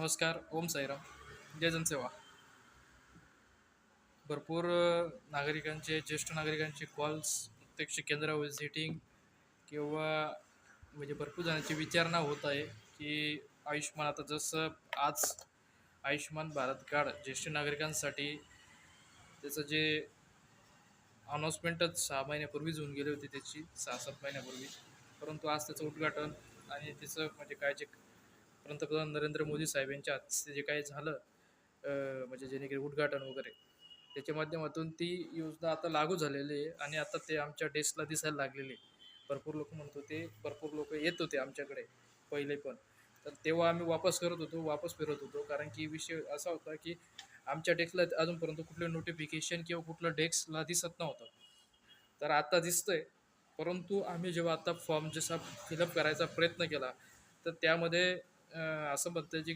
नमस्कार. ओम साईराम. जय जनसेवा. भरपूर नागरिकांचे, ज्येष्ठ नागरिकांचे कॉल्स, प्रत्यक्ष केंद्र व्हिजिटिंग किंवा म्हणजे भरपूर जणांची विचारणा होत आहे, की आयुष्यमान आता जसं आज आयुष्यमान भारत कार्ड ज्येष्ठ नागरिकांसाठी त्याचं जे अनाउन्समेंटच 6 महिन्यापूर्वीच होऊन गेली होती त्याची, 6-7 महिन्यापूर्वी. परंतु आज त्याचं उद्घाटन आणि त्याचं म्हणजे काय जे पंतप्रधान नरेंद्र मोदी साहेब यांच्या हस्ते जे काही झालं, म्हणजे जेणेकरून उद्घाटन वगैरे, त्याच्या माध्यमातून ती योजना आता लागू झालेली आहे आणि आता ते आमच्या डेस्कला दिसायला लागलेली आहे. भरपूर लोक म्हणत होते, भरपूर लोक येत होते आमच्याकडे पहिले पण. तर तेव्हा आम्ही वापस करत होतो, वापस फिरत होतो. कारण की विषय असा होता, की आमच्या डेस्कला अजूनपर्यंत कुठलं नोटिफिकेशन किंवा कुठलं डेस्कला दिसत नव्हतं. तर आता दिसतंय. परंतु आम्ही जेव्हा आता फॉर्म जसा फिलअप करायचा प्रयत्न केला, तर त्यामध्ये असं म्हणतं की